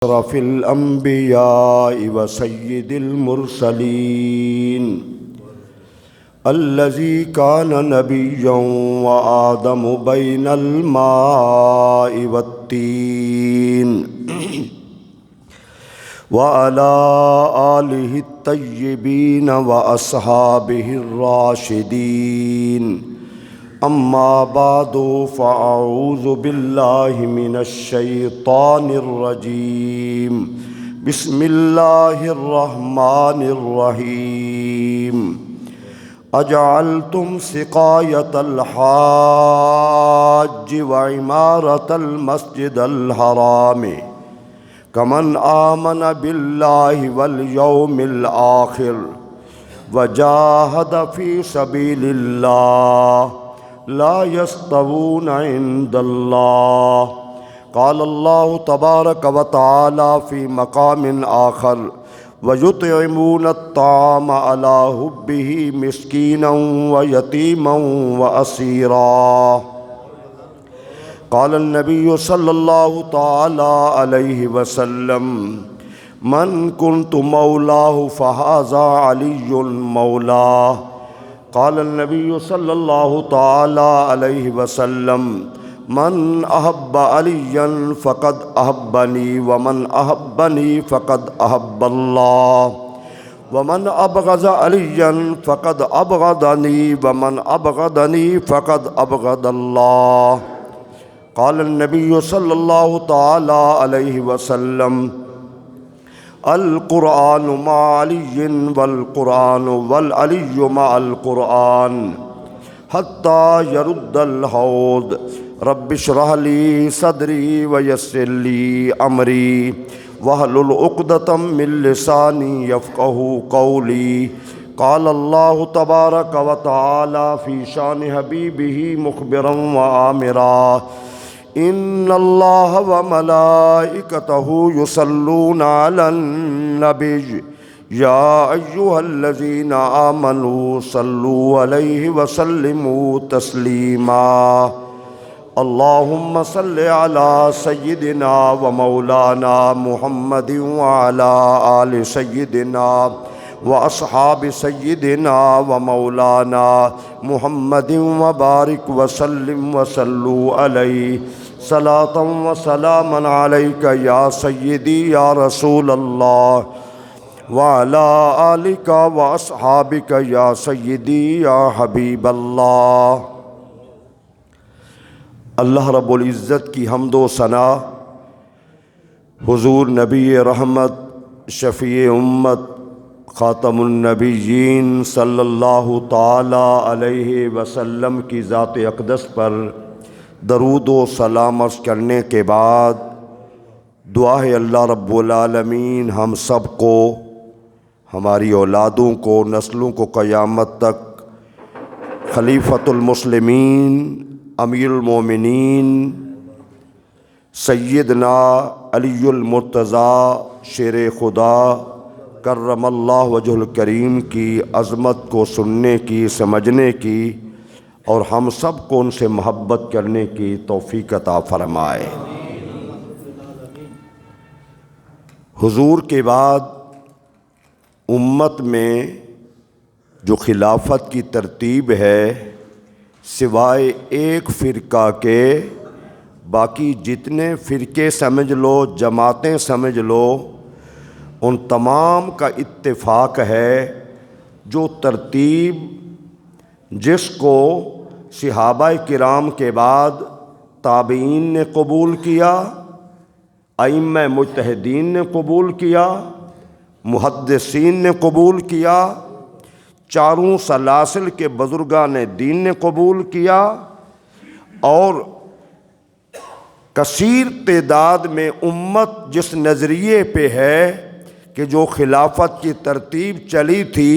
أشرف الأنبياء وسيد المرسلين الذي كان نبيا وآدم بين الماء والطين وعلى آله الطيبين وأصحابه الراشدين أما بعد فأعوذ بالله من الشيطان الرجيم بسم الله الرحمن الرحيم أجعلتم سقاية الحاج وعمارة المسجد الحرام كمن آمن بالله واليوم الآخر وجاهد في سبيل الله لا يستوون عند الله قال الله تبارك وتعالى في مقام آخر ويطعمون الطعام على حبه مسكينا ويتيما وأسيرا قال النبي صلى الله تعالى عليه وسلم من كنت مولاه فهذا علي مولاه قال النبي صلى الله تعالى عليه وسلم من أحب عليا فقد أحبني ومن أحبني فقد أحب الله ومن أبغض عليا فقد أبغضني ومن أبغضني فقد أبغض الله قال النبي صلى الله تعالى عليه وسلم القرآن مع علي والقرآن والعلي مع القرآن حتى يرد الحوض رب اشرح لي صدري ويسر لي أمري واحلل عقدة من لساني يفقهوا قولي قال الله تبارك وتعالى في شان حبيبه مخبرا وآمرا إن الله وملائكته يصلون على النبي يا أيها الذين آمنوا صلوا عليه وسلموا تسليما اللهم صل على سيدنا ومولانا محمد وعلى آل سيدنا وأصحاب سيدنا ومولانا محمد وبارك وسلم وصلوا عليه صلاة وسلاما عليك يا سيدي يا رسول الله وعلى آلك وأصحابك يا سيدي يا حبيب اللہ۔ اللہ رب العزت کی حمد و ثنا حضور نبی رحمت شفیع امت خاتم النبیین صلی اللہ تعالی علیہ وسلم کی ذات اقدس پر درود و سلام عرض کرنے کے بعد دعا ہے اللہ رب العالمین ہم سب کو، ہماری اولادوں کو، نسلوں کو قیامت تک خلیفۃ المسلمین امیر المومنین سیدنا علی المرتضیٰ شیر خدا کرم اللہ وجہ الکریم کی عظمت کو سننے کی، سمجھنے کی اور ہم سب کو ان سے محبت کرنے کی توفیق عطا فرمائے۔ حضور کے بعد امت میں جو خلافت کی ترتیب ہے، سوائے ایک فرقہ کے باقی جتنے فرقے سمجھ لو، جماعتیں سمجھ لو، ان تمام کا اتفاق ہے جو ترتیب جس کو صحابہ کرام کے بعد تابعین نے قبول کیا، ائمہ مجتہدین نے قبول کیا، محدثین نے قبول کیا، چاروں سلاسل کے بزرگان دین نے قبول کیا، اور کثیر تعداد میں امت جس نظریے پہ ہے کہ جو خلافت کی ترتیب چلی تھی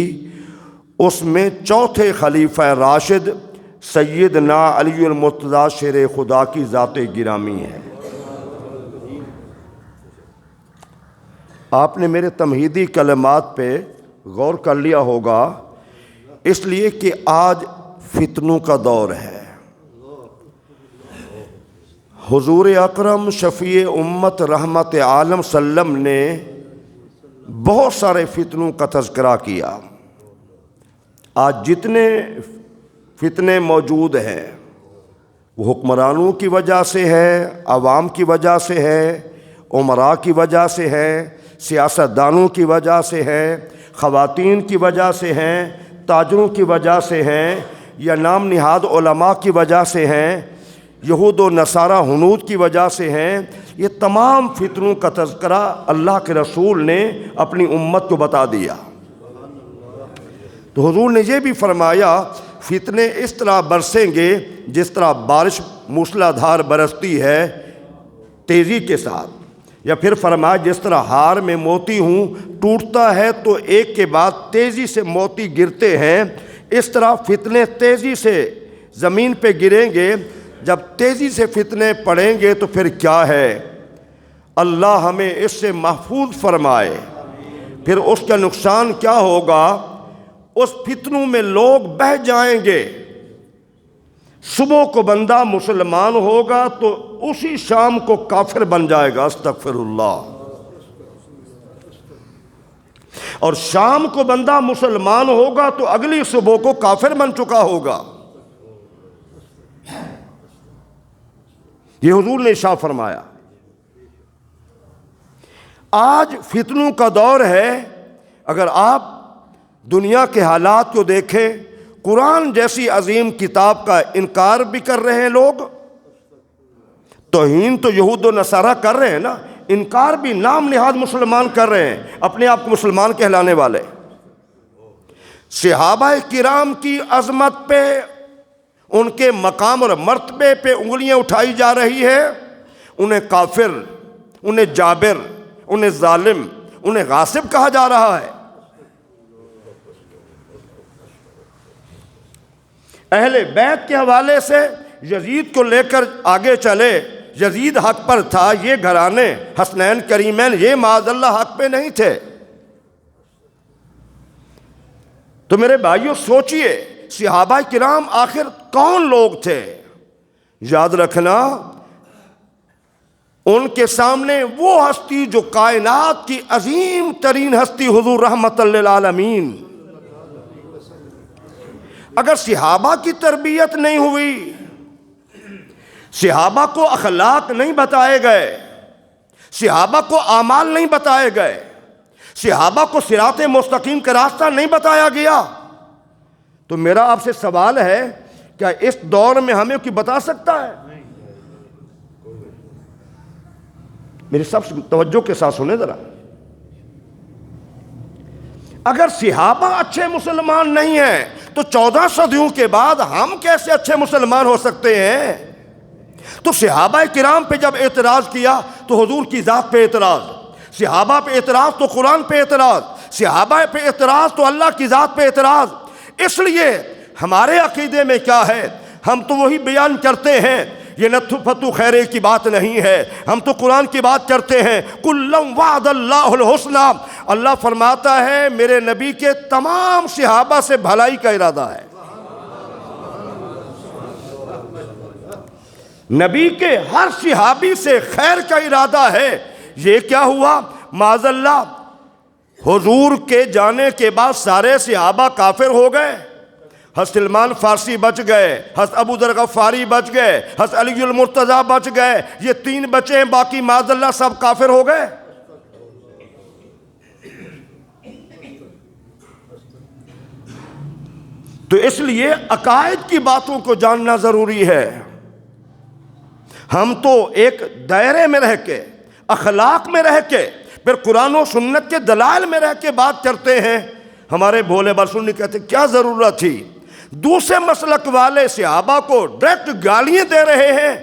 اس میں چوتھے خلیفہ راشد سیدنا علی المرتضیٰ شیر خدا کی ذات گرامی ہے۔ آپ نے میرے تمہیدی کلمات پہ غور کر لیا ہوگا، اس لیے کہ آج فتنوں کا دور ہے، حضور اکرم شفیع امت رحمت عالم سلم نے بہت سارے فتنوں کا تذکرہ کیا۔ آج جتنے فتنے موجود ہیں وہ حکمرانوں کی وجہ سے ہے، عوام کی وجہ سے ہے، عمراء کی وجہ سے ہے، سیاستدانوں کی وجہ سے ہے، خواتین کی وجہ سے ہیں، تاجروں کی وجہ سے ہیں، یا نام نہاد علماء کی وجہ سے ہیں، یہود و نصارہ ہنود کی وجہ سے ہیں۔ یہ تمام فتنوں کا تذکرہ اللہ کے رسول نے اپنی امت کو بتا دیا۔ تو حضور نے یہ بھی فرمایا فتنے اس طرح برسیں گے جس طرح بارش موسلا دھار برستی ہے تیزی کے ساتھ، یا پھر فرمایا جس طرح ہار میں موتی ہوں ٹوٹتا ہے تو ایک کے بعد تیزی سے موتی گرتے ہیں، اس طرح فتنے تیزی سے زمین پہ گریں گے۔ جب تیزی سے فتنے پڑیں گے تو پھر کیا ہے، اللہ ہمیں اس سے محفوظ فرمائے۔ پھر اس کا نقصان کیا ہوگا، اس فتنوں میں لوگ بہہ جائیں گے۔ صبح کو بندہ مسلمان ہوگا تو اسی شام کو کافر بن جائے گا، استغفر اللہ، اور شام کو بندہ مسلمان ہوگا تو اگلی صبح کو کافر بن چکا ہوگا۔ یہ حضور نے ارشاد فرمایا۔ آج فتنوں کا دور ہے۔ اگر آپ دنیا کے حالات کو دیکھیں، قرآن جیسی عظیم کتاب کا انکار بھی کر رہے ہیں لوگ، توہین تو یہود و نصارہ کر رہے ہیں نا، انکار بھی نام نہاد مسلمان کر رہے ہیں، اپنے آپ کو مسلمان کہلانے والے۔ صحابہ کرام کی عظمت پہ، ان کے مقام اور مرتبے پہ انگلیاں اٹھائی جا رہی ہے، انہیں کافر، انہیں جابر، انہیں ظالم، انہیں غاصب کہا جا رہا ہے۔ اہل بیت کے حوالے سے یزید کو لے کر آگے چلے، یزید حق پر تھا، یہ گھرانے حسنین کریمین یہ معاذ اللہ حق پہ نہیں تھے۔ تو میرے بھائیوں سوچئے صحابہ کرام آخر کون لوگ تھے؟ یاد رکھنا ان کے سامنے وہ ہستی جو کائنات کی عظیم ترین ہستی حضور رحمت للعالمین۔ اگر صحابہ کی تربیت نہیں ہوئی، صحابہ کو اخلاق نہیں بتائے گئے، صحابہ کو اعمال نہیں بتائے گئے، صحابہ کو صراط مستقیم کا راستہ نہیں بتایا گیا، تو میرا آپ سے سوال ہے کیا اس دور میں ہمیں کوئی بتا سکتا ہے؟ میری سب سے توجہ کے ساتھ سنیں ذرا۔ اگر صحابہ اچھے مسلمان نہیں ہیں تو 14 صدیوں کے بعد ہم کیسے اچھے مسلمان ہو سکتے ہیں؟ تو صحابہ کرام پہ جب اعتراض کیا تو حضور کی ذات پہ اعتراض، صحابہ پہ اعتراض تو قرآن پہ اعتراض، صحابہ پہ اعتراض تو اللہ کی ذات پہ اعتراض۔ اس لیے ہمارے عقیدے میں کیا ہے، ہم تو وہی بیان کرتے ہیں، یہ نتھو فتو خیرے کی بات نہیں ہے، ہم تو قرآن کی بات کرتے ہیں۔ کلم وعد اللہ الحسنی، اللہ فرماتا ہے میرے نبی کے تمام صحابہ سے بھلائی کا ارادہ ہے۔ نبی کے ہر صحابی سے خیر کا ارادہ ہے۔ یہ کیا ہوا؟ معاذ اللہ حضور کے جانے کے بعد سارے صحابہ کافر ہو گئے۔ حضرت سلمان فارسی بچ گئے، حضرت ابو ذر غفاری بچ گئے، حضرت علی المرتضیٰ بچ گئے، یہ 3 بچے ہیں، باقی معاذ اللہ سب کافر ہو گئے۔ تو اس لیے عقائد کی باتوں کو جاننا ضروری ہے۔ ہم تو ایک دائرے میں رہ کے، اخلاق میں رہ کے، پھر قرآن و سنت کے دلائل میں رہ کے بات کرتے ہیں۔ ہمارے بھولے بال کہتے کیا ضرورت تھی؟ دوسرے مسلک والے صحابہ کو ڈائریکٹ گالیاں دے رہے ہیں،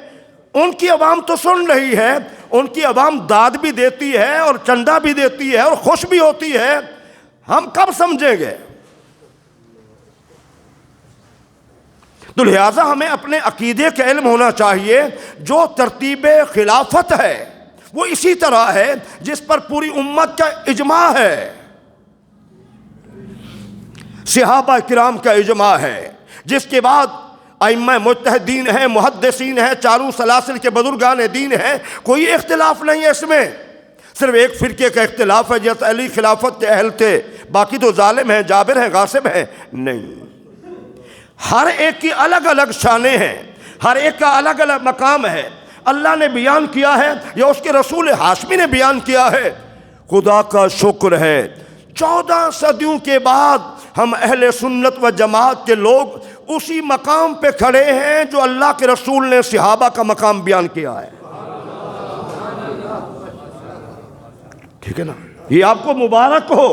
ان کی عوام تو سن رہی ہے، ان کی عوام داد بھی دیتی ہے اور چندہ بھی دیتی ہے اور خوش بھی ہوتی ہے، ہم کب سمجھیں گے؟ تو لہٰذا ہمیں اپنے عقیدے کا علم ہونا چاہیے۔ جو ترتیب خلافت ہے وہ اسی طرح ہے جس پر پوری امت کا اجماع ہے، صحابہ کرام کا اجماع ہے، جس کے بعد ائمہ مجتہدین ہیں، محدثین ہیں، چاروں سلاسل کے بزرگان دین ہیں، کوئی اختلاف نہیں ہے اس میں، صرف ایک فرقے کا اختلاف ہے جیسے علی خلافت کے اہل تھے، باقی تو ظالم ہیں، جابر ہیں، غاصب ہیں، نہیں۔ ہر ایک کی الگ الگ شانیں ہیں، ہر ایک کا الگ الگ مقام ہے، اللہ نے بیان کیا ہے یا اس کے رسول ہاشمی نے بیان کیا ہے۔ خدا کا شکر ہے 14 صدیوں کے بعد ہم اہل سنت و جماعت کے لوگ اسی مقام پہ کھڑے ہیں جو اللہ کے رسول نے صحابہ کا مقام بیان کیا ہے، ٹھیک ہے نا؟ یہ آپ کو مبارک ہو،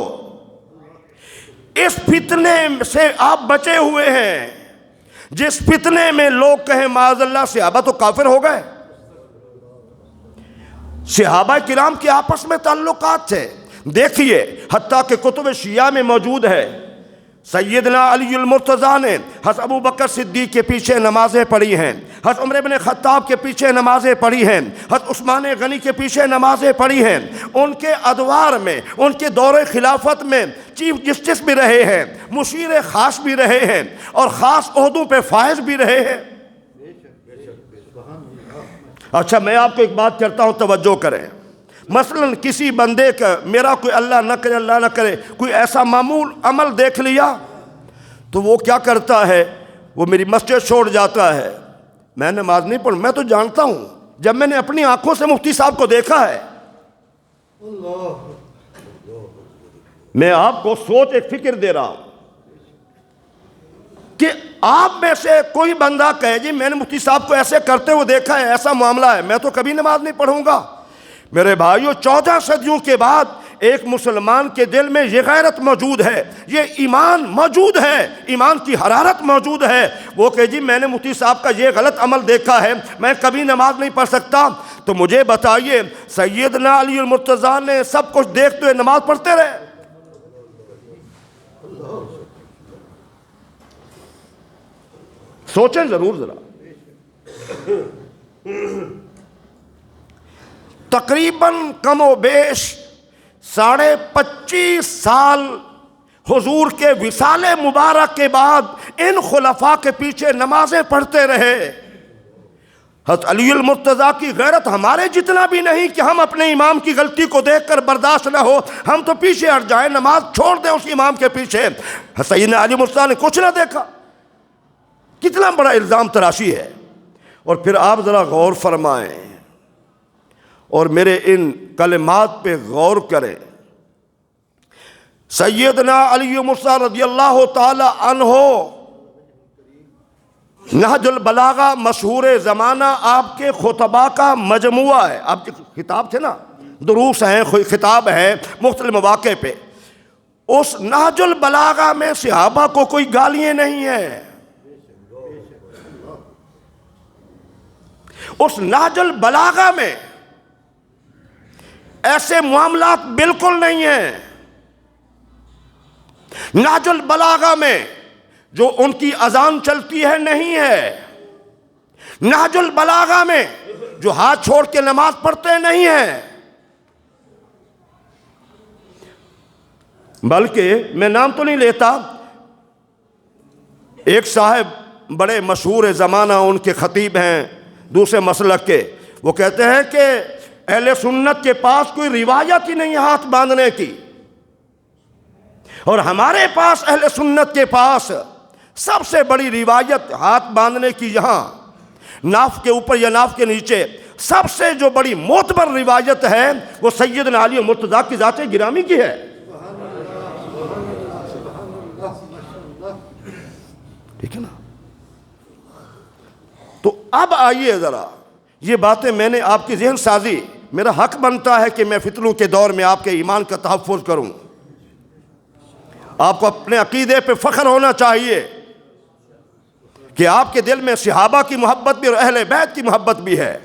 اس فتنے سے آپ بچے ہوئے ہیں جس فتنے میں لوگ کہیں معاذ اللہ صحابہ تو کافر ہو گئے۔ صحابہ کرام کے آپس میں تعلقات تھے، دیکھیے حتیٰ کہ کتب شیعہ میں موجود ہے، سیدنا علی المرتضیٰ نے حضرت ابو بکر صدیق کے پیچھے نمازیں پڑھی ہیں، حضرت عمر بن خطاب کے پیچھے نمازیں پڑھی ہیں، حضرت عثمان غنی کے پیچھے نمازیں پڑھی ہیں، ان کے ادوار میں، ان کے دور خلافت میں چیف جسٹس بھی رہے ہیں، مشیر خاص بھی رہے ہیں، اور خاص عہدوں پہ فائز بھی رہے ہیں۔ اچھا میں آپ کو ایک بات کرتا ہوں، توجہ کریں، مثلا کسی بندے کا میرا کوئی اللہ نہ کرے کوئی ایسا معمول عمل دیکھ لیا تو وہ کیا کرتا ہے، وہ میری مسجد چھوڑ جاتا ہے، میں نماز نہیں پڑھ، میں تو جانتا ہوں جب میں نے اپنی آنکھوں سے مفتی صاحب کو دیکھا ہے، میں آپ کو سوچ ایک فکر دے رہا ہوں کہ آپ میں سے کوئی بندہ کہے جی میں نے مفتی صاحب کو ایسے کرتے ہوئے دیکھا ہے، ایسا معاملہ ہے، میں تو کبھی نماز نہیں پڑھوں گا۔ میرے بھائیو 14 صدیوں کے بعد ایک مسلمان کے دل میں یہ غیرت موجود ہے، یہ ایمان موجود ہے، ایمان کی حرارت موجود ہے، وہ کہ جی میں نے مفتی صاحب کا یہ غلط عمل دیکھا ہے، میں کبھی نماز نہیں پڑھ سکتا۔ تو مجھے بتائیے سیدنا علی المرتضیٰ نے سب کچھ دیکھتے ہوئے نماز پڑھتے رہے؟ سوچیں ضرور ذرا۔ تقریباً کم و بیش 25.5 سال حضور کے وصال مبارک کے بعد ان خلفاء کے پیچھے نمازیں پڑھتے رہے۔ حضرت علی المرتضیٰ کی غیرت ہمارے جتنا بھی نہیں کہ ہم اپنے امام کی غلطی کو دیکھ کر برداشت نہ ہو، ہم تو پیچھے ہٹ جائیں، نماز چھوڑ دیں اس امام کے پیچھے۔ سیدنا علی المرتضیٰ نے کچھ نہ دیکھا، کتنا بڑا الزام تراشی ہے۔ اور پھر آپ ذرا غور فرمائیں اور میرے ان کلمات پہ غور کریں۔ سیدنا علی مرتضیٰ رضی اللہ تعالی عنہ، نہج البلاغہ مشہور زمانہ آپ کے خطبہ کا مجموعہ ہے، آپ کے خطاب تھے نا، دروس ہیں، خطاب ہیں مختلف مواقع پہ، اس نہج البلاغہ میں صحابہ کو کوئی گالیاں نہیں ہیں، اس نہج البلاغہ میں ایسے معاملات بالکل نہیں ہیں۔ نہج البلاغہ میں جو ان کی اذان چلتی ہے نہیں ہے، نہج البلاغہ میں جو ہاتھ چھوڑ کے نماز پڑھتے نہیں ہیں، بلکہ میں نام تو نہیں لیتا، ایک صاحب بڑے مشہور زمانہ ان کے خطیب ہیں دوسرے مسلک کے، وہ کہتے ہیں کہ اہل سنت کے پاس کوئی روایت ہی نہیں ہاتھ باندھنے کی، اور ہمارے پاس اہل سنت کے پاس سب سے بڑی روایت ہاتھ باندھنے کی، یہاں ناف کے اوپر یا ناف کے نیچے سب سے جو بڑی معتبر روایت ہے وہ سیدنا علی مرتضیٰ کی ذات گرامی کی ہے، ٹھیک ہے نا؟ تو اب آئیے ذرا، یہ باتیں میں نے آپ کی ذہن سازی، میرا حق بنتا ہے کہ میں فتنوں کے دور میں آپ کے ایمان کا تحفظ کروں، آپ کو اپنے عقیدے پہ فخر ہونا چاہیے کہ آپ کے دل میں صحابہ کی محبت بھی اور اہل بیت کی محبت بھی ہے۔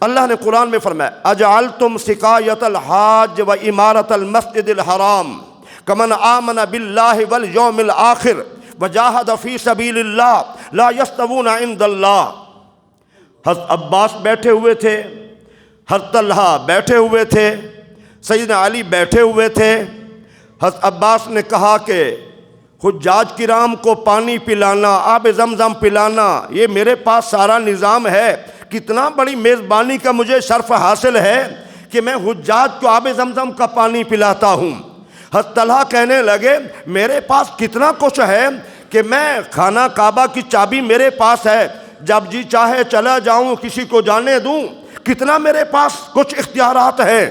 اللہ نے قرآن میں فرمایا اجعلتم سقایۃ الحاج و امارۃ المسجد الحرام کمن آمن باللہ والیوم الآخر وجاہد فی سبیل اللہ لا یستوون عند اللہ۔ حضرت عباس بیٹھے ہوئے تھے، حضرت طلحہ بیٹھے ہوئے تھے، سیدنا علی بیٹھے ہوئے تھے۔ حضرت عباس نے کہا کہ حجاج کرام کو پانی پلانا، آب زمزم پلانا، یہ میرے پاس سارا نظام ہے۔ کتنا بڑی میزبانی کا مجھے شرف حاصل ہے کہ میں حجاج کو آب زمزم کا پانی پلاتا ہوں۔ حضرت طلحہ کہنے لگے میرے پاس کتنا کچھ ہے کہ میں خانہ کعبہ کی چابی میرے پاس ہے، جب جی چاہے چلا جاؤں، کسی کو جانے دوں، کتنا میرے پاس کچھ اختیارات ہیں۔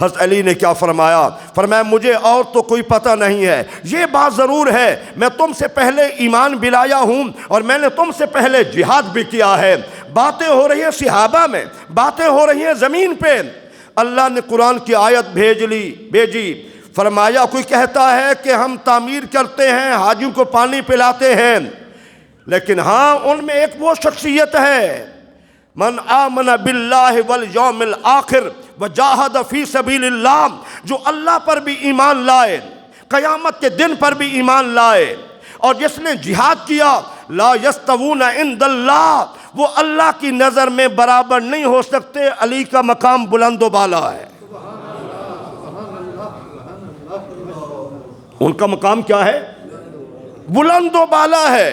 حضرت علی نے کیا فرمایا؟ فرمایا مجھے اور تو کوئی پتہ نہیں ہے، یہ بات ضرور ہے میں تم سے پہلے ایمان بھی لایا ہوں اور میں نے تم سے پہلے جہاد بھی کیا ہے۔ باتیں ہو رہی ہیں صحابہ میں، باتیں ہو رہی ہیں زمین پہ، اللہ نے قرآن کی آیت بھیجی، فرمایا کوئی کہتا ہے کہ ہم تعمیر کرتے ہیں، حاجیوں کو پانی پلاتے ہیں، لیکن ہاں ان میں ایک وہ شخصیت ہے من آمن باللہ والیوم الآخر وجاہد فی سبیل اللہ، جو اللہ پر بھی ایمان لائے، قیامت کے دن پر بھی ایمان لائے، اور جس نے جہاد کیا۔ لا یستوون عند اللہ، وہ اللہ کی نظر میں برابر نہیں ہو سکتے۔ علی کا مقام بلند و بالا ہے، ان کا مقام کیا ہے؟ بلند و بالا ہے۔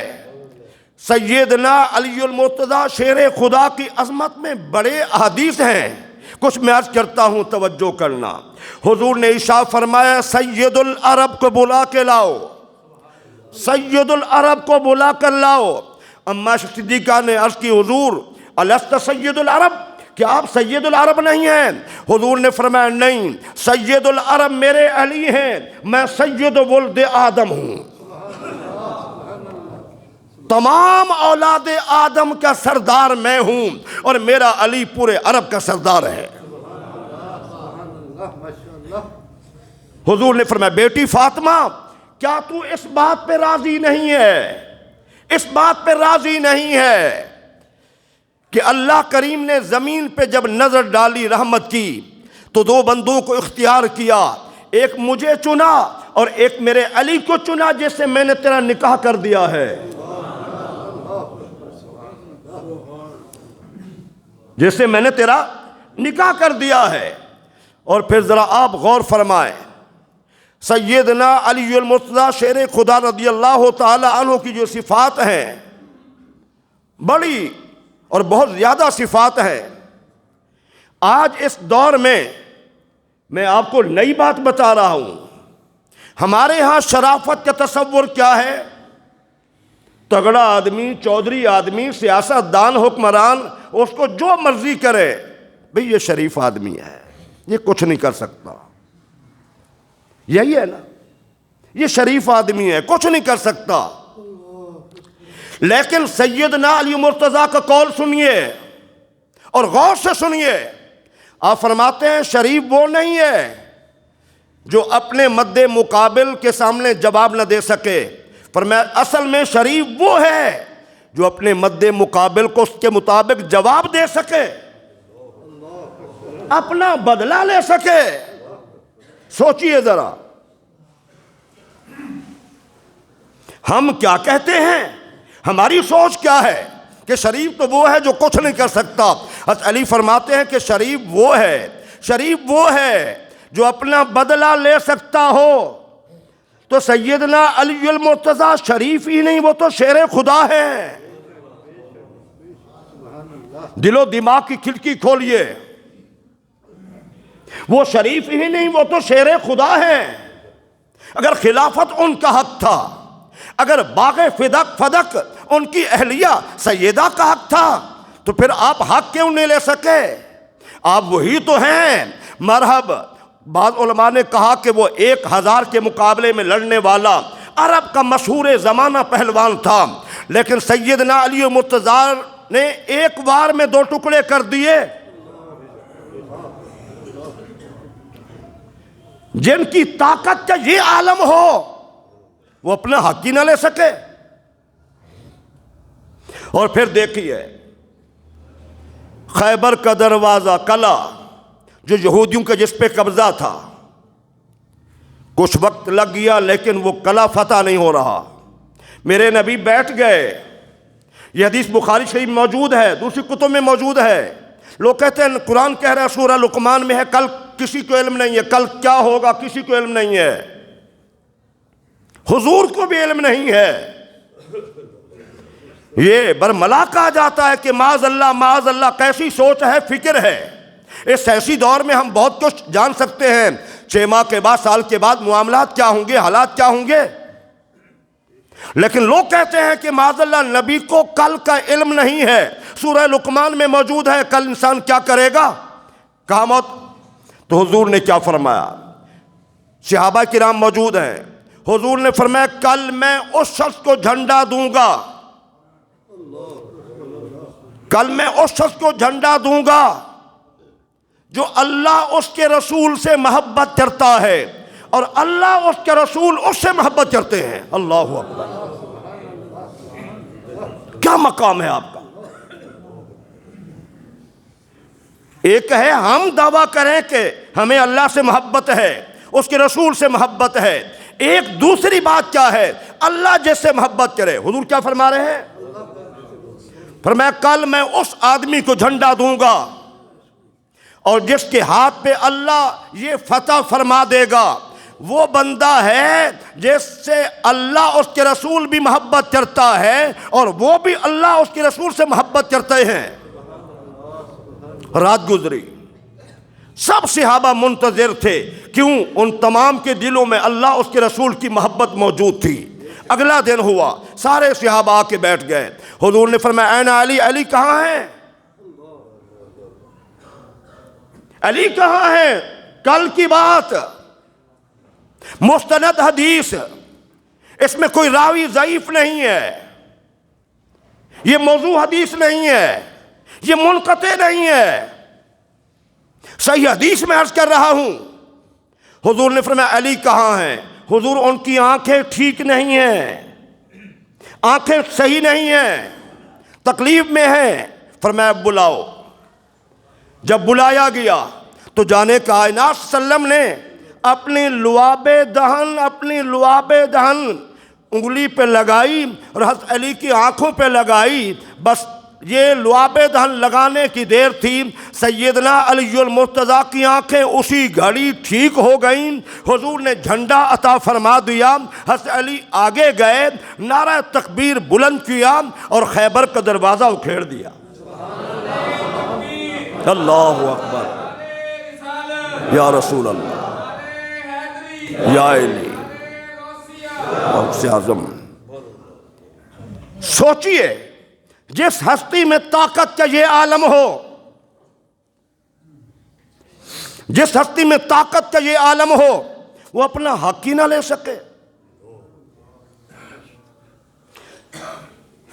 سیدنا علی المرتضیٰ شیر خدا کی عظمت میں بڑے احادیث ہیں، کچھ میں عرض کرتا ہوں، توجہ کرنا۔ حضور نے ارشاد فرمایا سید العرب کو بلا کے لاؤ، سید العرب کو بلا کر لاؤ۔ اما صدیقہ نے عرض کی حضور الست سید العرب، کیا آپ سید العرب نہیں ہیں؟ حضور نے فرمایا نہیں، سید العرب میرے علی ہیں، میں سید ولد آدم ہوں، تمام اولاد آدم کا سردار میں ہوں، اور میرا علی پورے عرب کا سردار ہے۔ حضور نے فرمایا بیٹی فاطمہ، کیا تو اس بات پہ راضی نہیں ہے، اس بات پہ راضی نہیں ہے کہ اللہ کریم نے زمین پہ جب نظر ڈالی، رحمت کی، تو دو بندوں کو اختیار کیا، ایک مجھے چنا اور ایک میرے علی کو چنا، جس سے میں نے تیرا نکاح کر دیا ہے، جس سے میں نے تیرا نکاح کر دیا ہے۔ اور پھر ذرا آپ غور فرمائیں، سیدنا علی المرتضیٰ شیر خدا رضی اللہ تعالی عنہ کی جو صفات ہیں، بڑی اور بہت زیادہ صفات ہیں۔ آج اس دور میں آپ کو نئی بات بتا رہا ہوں، ہمارے ہاں شرافت کا تصور کیا ہے؟ تگڑا آدمی، چودھری آدمی، سیاست دان، حکمران، اس کو جو مرضی کرے، بھئی یہ شریف آدمی ہے، یہ کچھ نہیں کر سکتا، یہی ہے نا، یہ شریف آدمی ہے، کچھ نہیں کر سکتا۔ لیکن سیدنا علی مرتضیٰ کا قول سنیے اور غور سے سنیے، آپ فرماتے ہیں شریف وہ نہیں ہے جو اپنے مد مقابل کے سامنے جواب نہ دے سکے، فرمایا اصل میں شریف وہ ہے جو اپنے مد مقابل کو اس کے مطابق جواب دے سکے، اپنا بدلہ لے سکے۔ سوچئے ذرا، ہم کیا کہتے ہیں، ہماری سوچ کیا ہے کہ شریف تو وہ ہے جو کچھ نہیں کر سکتا۔ حضرت علی فرماتے ہیں کہ شریف وہ ہے جو اپنا بدلہ لے سکتا ہو۔ تو سیدنا علی المرتضیٰ شریف ہی نہیں، وہ تو شیر خدا ہے۔ دل و دماغ کی کھڑکی کھولیے، وہ شریف ہی نہیں، وہ تو شیر خدا ہے۔ اگر خلافت ان کا حق تھا، اگر باغ فدق ان کی اہلیہ سیدہ کا حق تھا، تو پھر آپ حق کیوں نہیں لے سکے؟ آپ وہی تو ہیں۔ مرحب، بعض علماء نے کہا کہ وہ 1000 کے مقابلے میں لڑنے والا عرب کا مشہور زمانہ پہلوان تھا، لیکن سیدنا علی مرتضیٰ نے ایک وار میں 2 ٹکڑے کر دیے۔ جن کی طاقت کا یہ عالم ہو، وہ اپنا حق ہی نہ لے سکے۔ اور پھر دیکھیے، خیبر کا دروازہ، قلعہ جو یہودیوں کا جس پہ قبضہ تھا، کچھ وقت لگ گیا لیکن وہ قلعہ فتح نہیں ہو رہا۔ میرے نبی بیٹھ گئے، یہ حدیث بخاری شریف موجود ہے، دوسری کتب میں موجود ہے۔ لوگ کہتے ہیں قرآن کہہ رہا ہے، سورہ لقمان میں ہے، کل کسی کو علم نہیں ہے، کل کیا ہوگا کسی کو علم نہیں ہے۔ حضور کو بھی علم نہیں ہے۔ یہ برملا کہا جاتا ہے کہ معاذ اللہ کیسی سوچ ہے، فکر ہے۔ اس ایسی دور میں ہم بہت کچھ جان سکتے ہیں، 6 ماہ کے بعد، سال کے بعد معاملات کیا ہوں گے، حالات کیا ہوں گے، لیکن لوگ کہتے ہیں کہ معاذ اللہ نبی کو کل کا علم نہیں ہے۔ سورہ لقمان میں موجود ہے کل انسان کیا کرے گا، قیامت۔ تو حضور نے کیا فرمایا، صحابہ کرام موجود ہیں، حضور نے فرمایا کل میں اس شخص کو جھنڈا دوں گا، کل میں اس شخص کو جھنڈا دوں گا جو اللہ اس کے رسول سے محبت کرتا ہے اور اللہ اس کے رسول اس سے محبت کرتے ہیں۔ اللہ اکبر، کیا مقام ہے آپ کا۔ ایک ہے ہم دعویٰ کریں کہ ہمیں اللہ سے محبت ہے، اس کے رسول سے محبت ہے، ایک دوسری بات کیا ہے، اللہ جس سے محبت کرے۔ حضور کیا فرما رہے ہیں، فرمایا کل میں اس آدمی کو جھنڈا دوں گا اور جس کے ہاتھ پہ اللہ یہ فتح فرما دے گا وہ بندہ ہے جس سے اللہ اس کے رسول بھی محبت کرتا ہے اور وہ بھی اللہ اس کے رسول سے محبت کرتے ہیں۔ رات گزری، سب صحابہ منتظر تھے، کیوں؟ ان تمام کے دلوں میں اللہ اس کے رسول کی محبت موجود تھی۔ اگلا دن ہوا، سارے صحابہ آ کے بیٹھ گئے۔ حضور نے فرمایا این علی، علی کہاں ہے، علی کہاں ہے؟ کل کی بات، مستند حدیث، اس میں کوئی راوی ضعیف نہیں ہے، یہ موضوع حدیث نہیں ہے، یہ منقطع نہیں ہے، صحیح حدیث میں عرض کر رہا ہوں۔ حضور نے فرمایا علی کہاں ہے؟ حضور ان کی آنکھیں ٹھیک نہیں ہیں، آنکھیں صحیح نہیں ہیں، تکلیف میں ہیں۔ فرمایا بلاؤ۔ جب بلایا گیا تو جانے کائنات صلی اللہ علیہ وسلم نے اپنی لعاب دہن انگلی پہ لگائی اور حضرت علی کی آنکھوں پہ لگائی۔ بس یہ لعاب دہن لگانے کی دیر تھی، سیدنا علی المرتضیٰ کی آنکھیں اسی گھڑی ٹھیک ہو گئیں۔ حضور نے جھنڈا عطا فرما دیا، حضرت علی آگے گئے، نعرہ تکبیر بلند کیا اور خیبر کا دروازہ اکھیڑ دیا۔ اللہ اکبر، یا رسول اللہ، یا علی غوث اعظم۔ سوچئے جس ہستی میں طاقت کا یہ عالم ہو، جس ہستی میں طاقت کا یہ عالم ہو، وہ اپنا حق ہی نہ لے سکے۔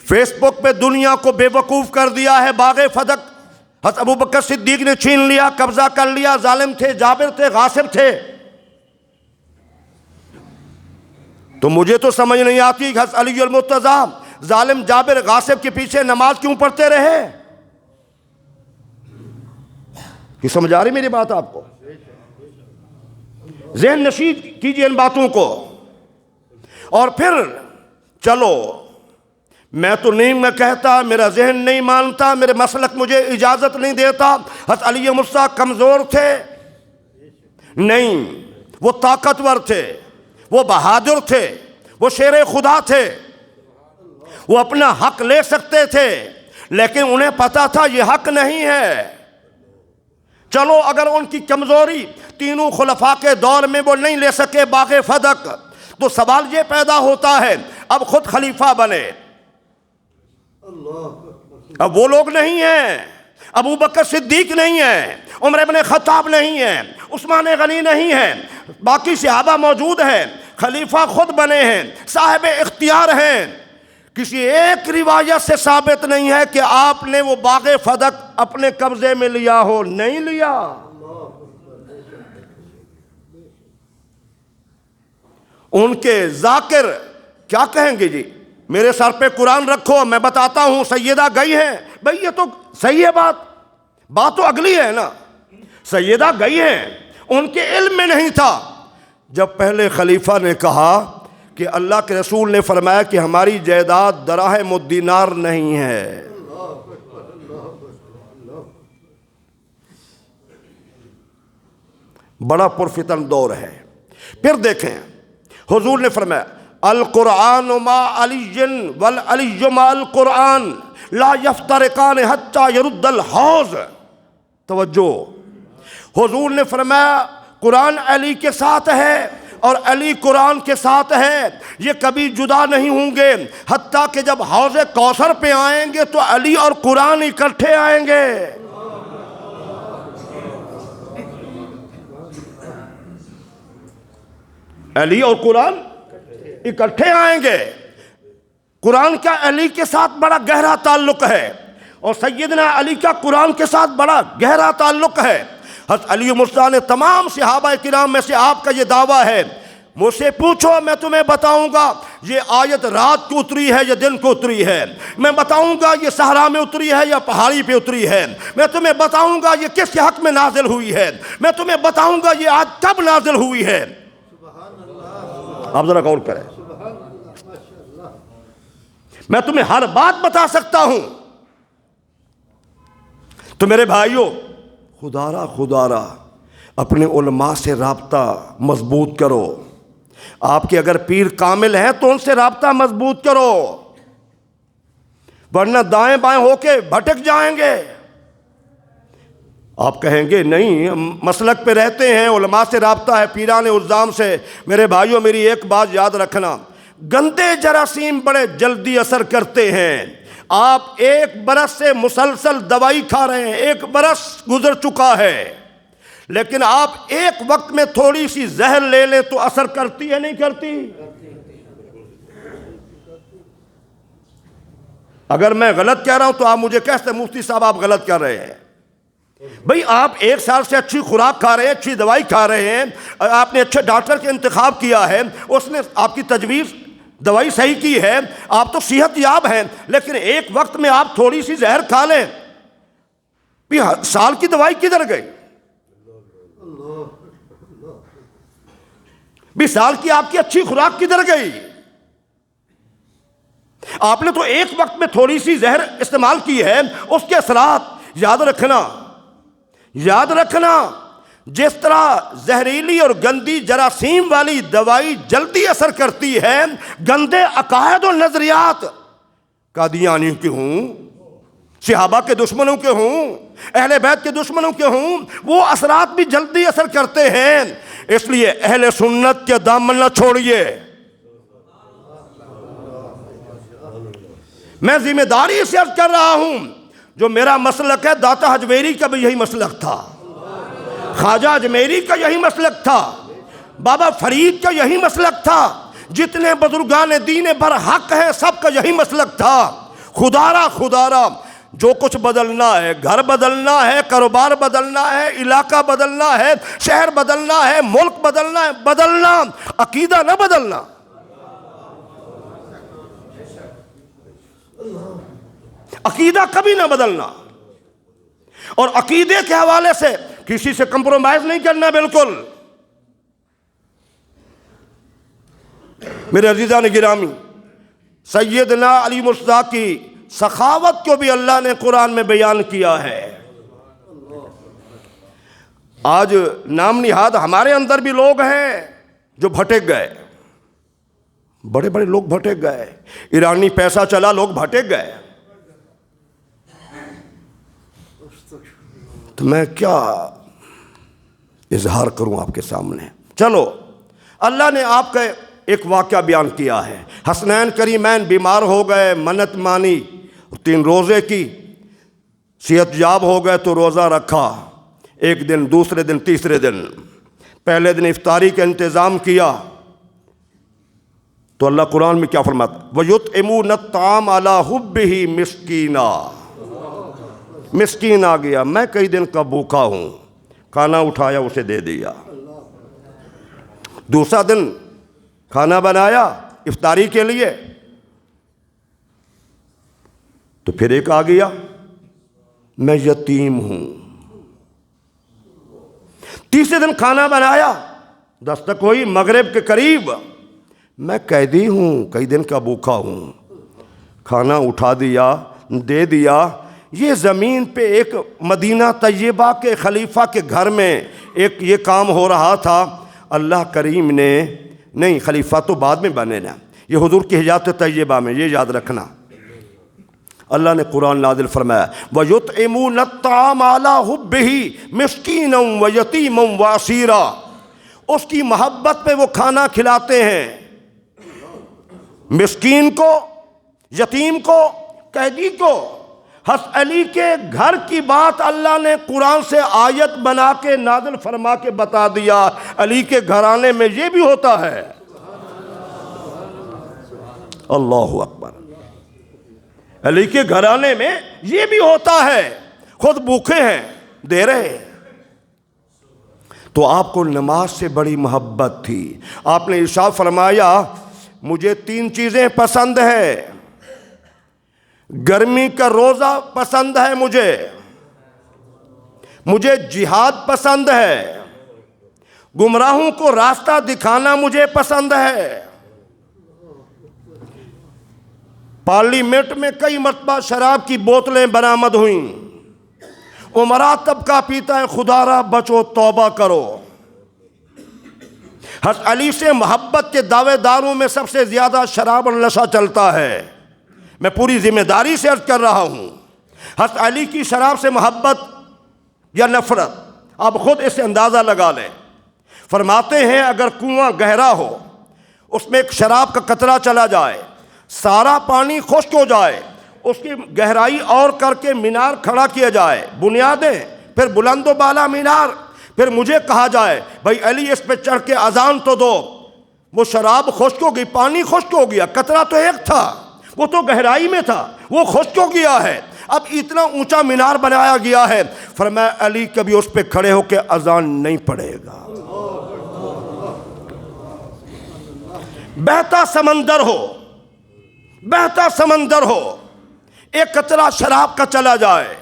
فیس بک پہ دنیا کو بے وقوف کر دیا ہے باغ فدق، حضرت ابوبکر صدیق نے چھین لیا، قبضہ کر لیا، ظالم تھے، جابر تھے، غاصب تھے۔ تو مجھے تو سمجھ نہیں آتی کہ حضرت علی المرتضیٰ ظالم جابر غاصب کے پیچھے نماز کیوں پڑھتے رہے؟ کہ سمجھ آ رہی میری بات آپ کو؟ ذہن نشین کیجئے ان باتوں کو۔ اور پھر چلو، میں تو نہیں میں کہتا، میرا ذہن نہیں مانتا، میرے مسلک مجھے اجازت نہیں دیتا۔ حضرت علی مرتضیٰ کمزور تھے؟ نہیں، وہ طاقتور تھے، وہ بہادر تھے، وہ شیر خدا تھے، وہ اپنا حق لے سکتے تھے، لیکن انہیں پتا تھا یہ حق نہیں ہے۔ چلو اگر ان کی کمزوری تینوں خلفاء کے دور میں وہ نہیں لے سکے باغ فدق، تو سوال یہ پیدا ہوتا ہے اب خود خلیفہ بنے، اب وہ لوگ نہیں ہیں، ابو بکر صدیق نہیں ہیں، عمر بن خطاب نہیں ہیں، عثمان غنی نہیں ہیں، باقی صحابہ موجود ہیں، خلیفہ خود بنے ہیں، صاحب اختیار ہیں۔ کسی ایک روایت سے ثابت نہیں ہے کہ آپ نے وہ باغ فدق اپنے قبضے میں لیا ہو، نہیں لیا۔ ان کے ذاکر کیا کہیں گے، جی میرے سر پہ قرآن رکھو، میں بتاتا ہوں سیدہ گئی ہیں۔ بھئی یہ تو صحیح ہے، بات تو اگلی ہے نا، سیدہ گئی ہیں، ان کے علم میں نہیں تھا۔ جب پہلے خلیفہ نے کہا کہ اللہ کے رسول نے فرمایا کہ ہماری جائیداد دراہم و دینار نہیں ہے، بڑا پرفتن دور ہے۔ پھر دیکھیں حضور نے فرمایا القرآن ما علی والعلی ما القرآن لا یفترقان حتی یرد الحوض. توجہ، حضور نے فرمایا قرآن علی کے ساتھ ہے اور علی قرآن کے ساتھ ہے، یہ کبھی جدا نہیں ہوں گے حتیٰ کہ جب حوض کوثر پہ آئیں گے تو علی اور قرآن اکٹھے آئیں گے. علی اور قرآن اکٹھے آئیں گے. قرآن کا علی کے ساتھ بڑا گہرا تعلق ہے اور سیدنا علی کا قرآن کے ساتھ بڑا گہرا تعلق ہے. حضرت علی مرتضیٰ نے تمام صحابہ کرام میں سے آپ کا یہ دعویٰ ہے، مجھ سے پوچھو میں تمہیں بتاؤں گا یہ آیت رات کو اتری ہے یا دن کو اتری ہے، میں بتاؤں گا یہ صحرا میں اتری ہے یا پہاڑی پہ اتری ہے، میں تمہیں بتاؤں گا یہ کس کے حق میں نازل ہوئی ہے، میں تمہیں بتاؤں گا یہ آج کب نازل ہوئی ہے. آپ ذرا غور کریں، میں تمہیں ہر بات بتا سکتا ہوں. تو میرے بھائیوں، خدا را اپنے علماء سے رابطہ مضبوط کرو. آپ کے اگر پیر کامل ہیں تو ان سے رابطہ مضبوط کرو، ورنہ دائیں بائیں ہو کے بھٹک جائیں گے. آپ کہیں گے نہیں مسلک پہ رہتے ہیں، علماء سے رابطہ ہے، پیران الزام سے. میرے بھائیوں میری ایک بات یاد رکھنا، گندے جراثیم بڑے جلدی اثر کرتے ہیں. آپ ایک برس سے مسلسل دوائی کھا رہے ہیں، ایک برس گزر چکا ہے، لیکن آپ ایک وقت میں تھوڑی سی زہر لے لیں تو اثر کرتی ہے نہیں کرتی؟ اگر میں غلط کہہ رہا ہوں تو آپ مجھے کہتے ہیں مفتی صاحب آپ غلط کر رہے ہیں. بھئی آپ ایک سال سے اچھی خوراک کھا رہے ہیں، اچھی دوائی کھا رہے ہیں، آپ نے اچھے ڈاکٹر کا انتخاب کیا ہے، اس نے آپ کی تجویز دوائی صحیح کی ہے، آپ تو صحت یاب ہیں، لیکن ایک وقت میں آپ تھوڑی سی زہر کھا لیں، سال کی دوائی کدھر گئی؟ بھی سال کی آپ کی اچھی خوراک کدھر گئی؟ آپ نے تو ایک وقت میں تھوڑی سی زہر استعمال کی ہے، اس کے اثرات یاد رکھنا جس طرح زہریلی اور گندی جراثیم والی دوائی جلدی اثر کرتی ہے، گندے عقائد و نظریات قادیانیوں کے ہوں، صحابہ کے دشمنوں کے ہوں، اہل بیت کے دشمنوں کے ہوں، وہ اثرات بھی جلدی اثر کرتے ہیں. اس لیے اہل سنت کے دامن نہ چھوڑیے. میں ذمہ داری سے عرض کر رہا ہوں، جو میرا مسلک ہے، داتا حجویری کا بھی یہی مسلک تھا، خواجہ اجمیری کا یہی مسلک تھا، بابا فرید کا یہی مسلک تھا، جتنے بزرگان دین برحق ہیں سب کا یہی مسلک تھا. خدا را جو کچھ بدلنا ہے، گھر بدلنا ہے، کاروبار بدلنا ہے، علاقہ بدلنا ہے، شہر بدلنا ہے، ملک بدلنا ہے، بدلنا، عقیدہ نہ بدلنا. عقیدہ کبھی نہ بدلنا، اور عقیدے کے حوالے سے کسی سے کمپرومائز نہیں کرنا بالکل. میرے عزیزان گرامی، سیدنا علی مرتضیٰ کی سخاوت کو بھی اللہ نے قرآن میں بیان کیا ہے. آج نام نہاد ہمارے اندر بھی لوگ ہیں جو بھٹک گئے، بڑے بڑے لوگ بھٹک گئے، ایرانی پیسہ چلا لوگ بھٹک گئے. تو میں کیا اظہار کروں آپ کے سامنے. چلو، اللہ نے آپ کا ایک واقعہ بیان کیا ہے. حسنین کریمین بیمار ہو گئے، منت مانی، 3 روزے کی، صحت یاب ہو گئے تو روزہ رکھا، ایک دن، دوسرے دن، تیسرے دن. پہلے دن افطاری کا انتظام کیا تو اللہ قرآن میں کیا فرماتا؟ وَيُطْعِمُونَ الطَّعَامَ عَلَىٰ حُبِّهِ مِسْكِينًا. مسکین آ گیا، میں کئی دن کا بھوکا ہوں، کھانا اٹھایا اسے دے دیا. دوسرا دن کھانا بنایا افطاری کے لیے تو پھر ایک آ گیا، میں یتیم ہوں. تیسرے دن کھانا بنایا، دستک ہوئی مغرب کے قریب، میں قیدی ہوں، کئی دن کا بھوکا ہوں. کھانا اٹھا دیا، دے دیا. یہ زمین پہ ایک مدینہ طیبہ کے خلیفہ کے گھر میں ایک یہ کام ہو رہا تھا. اللہ کریم نے، نہیں خلیفہ تو بعد میں بنے نا، یہ حضور کی حیات طیبہ میں، یہ یاد رکھنا۔ اللہ نے قرآن نازل فرمایا وَيُطْعِمُونَ الطَّعَامَ عَلَىٰ حُبِّهِ مِسْكِينًا وَيَتِيمًا وَأَسِيرًا، اس کی محبت پہ وہ کھانا کھلاتے ہیں، مسکین کو، یتیم کو، قیدی کو۔ حضرت علی کے گھر کی بات اللہ نے قرآن سے آیت بنا کے نازل فرما کے بتا دیا، علی کے گھرانے میں یہ بھی ہوتا ہے۔ اللہ اکبر، علی کے گھرانے میں یہ بھی ہوتا ہے، خود بھوکے ہیں دے رہے ہیں۔ تو آپ کو نماز سے بڑی محبت تھی، آپ نے ارشاد فرمایا مجھے 3 چیزیں پسند ہیں، گرمی کا روزہ پسند ہے، مجھے جہاد پسند ہے، گمراہوں کو راستہ دکھانا مجھے پسند ہے۔ پارلیمنٹ میں کئی مرتبہ شراب کی بوتلیں برآمد ہوئیں، عمرا طبقہ پیتا ہے، خدا را بچو توبہ کرو۔ حضرت علی سے محبت کے دعوے داروں میں سب سے زیادہ شراب اور نشہ چلتا ہے، میں پوری ذمہ داری سے عرض کر رہا ہوں۔ حضرت علی کی شراب سے محبت یا نفرت آپ خود اس سے اندازہ لگا لیں۔ فرماتے ہیں اگر کنواں گہرا ہو، اس میں ایک شراب کا قطرہ چلا جائے، سارا پانی خشک ہو جائے، اس کی گہرائی اور کر کے مینار کھڑا کیا جائے، بنیادیں، پھر بلند و بالا مینار، پھر مجھے کہا جائے بھائی علی اس پہ چڑھ کے اذان تو دو، وہ شراب خشک ہو گئی، پانی خشک ہو گیا، قطرہ تو ایک تھا، وہ تو گہرائی میں تھا، وہ خشک ہو گیا ہے، اب اتنا اونچا مینار بنایا گیا ہے۔ فرمایا علی کبھی اس پہ کھڑے ہو کے اذان نہیں پڑھے گا۔ بہتا سمندر ہو، بہتا سمندر ہو، ایک قطرہ شراب کا چلا جائے،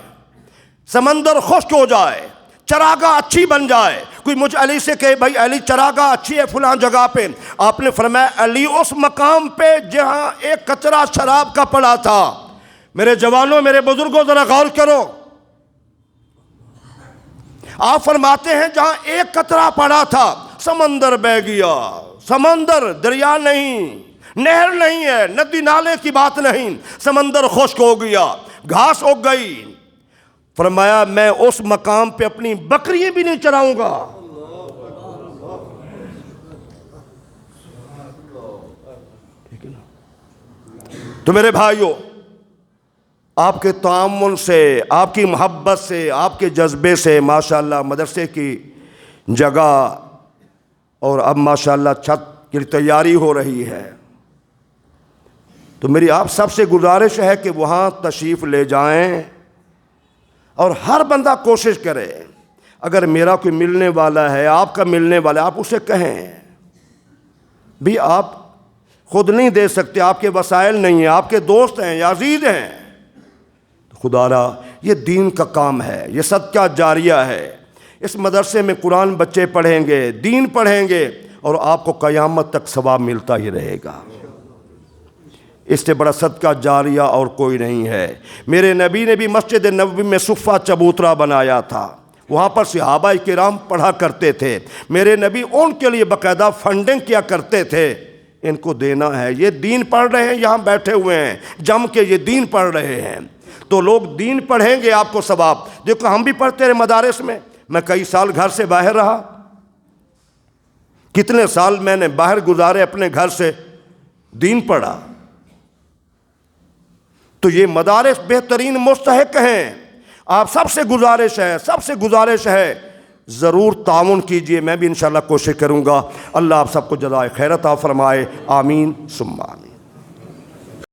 سمندر خشک ہو جائے، چراگاہ اچھی بن جائے، کوئی مجھ علی سے کہے بھائی علی چراگاہ اچھی ہے فلاں جگہ پہ، آپ نے فرمایا علی اس مقام پہ جہاں ایک قطرہ شراب کا پڑا تھا۔ میرے جوانوں، میرے بزرگوں، ذرا غور کرو، آپ فرماتے ہیں جہاں ایک قطرہ پڑا تھا سمندر بہہ گیا، سمندر دریا نہیں، نہر نہیں ہے، ندی نالے کی بات نہیں، سمندر خشک ہو گیا، گھاس اگ گئی۔ فرمایا میں اس مقام پہ اپنی بکریاں بھی نہیں چراؤں گا۔ تو میرے بھائیوں، آپ کے تعامل سے، آپ کی محبت سے، آپ کے جذبے سے ماشاءاللہ مدرسے کی جگہ اور اب ماشاءاللہ چھت کی تیاری ہو رہی ہے، تو میری آپ سب سے گزارش ہے کہ وہاں تشریف لے جائیں اور ہر بندہ کوشش کرے، اگر میرا کوئی ملنے والا ہے، آپ کا ملنے والا ہے، آپ اسے کہیں بھی آپ خود نہیں دے سکتے، آپ کے وسائل نہیں ہیں، آپ کے دوست ہیں یا عزیز ہیں، خدا را یہ دین کا کام ہے، یہ صدقہ جاریہ ہے، اس مدرسے میں قرآن بچے پڑھیں گے، دین پڑھیں گے، اور آپ کو قیامت تک ثواب ملتا ہی رہے گا۔ اس سے بڑا صدقہ جاریہ اور کوئی نہیں ہے۔ میرے نبی نے بھی مسجد نبوی میں صفہ چبوترا بنایا تھا، وہاں پر صحابہ کرام پڑھا کرتے تھے، میرے نبی ان کے لیے باقاعدہ فنڈنگ کیا کرتے تھے، ان کو دینا ہے، یہ دین پڑھ رہے ہیں، یہاں بیٹھے ہوئے ہیں جم کے یہ دین پڑھ رہے ہیں، تو لوگ دین پڑھیں گے، آپ کو ثواب۔ دیکھو ہم بھی پڑھتے رہے مدارس میں، میں کئی سال گھر سے باہر رہا، کتنے سال میں نے باہر گزارے اپنے گھر سے، دین پڑھا، تو یہ مدارس بہترین مستحق ہیں۔ آپ سب سے گزارش ہے ضرور تعاون کیجئے، میں بھی انشاءاللہ کوشش کروں گا۔ اللہ آپ سب کو جزائے خیر عطا فرمائے، آمین ثم آمین۔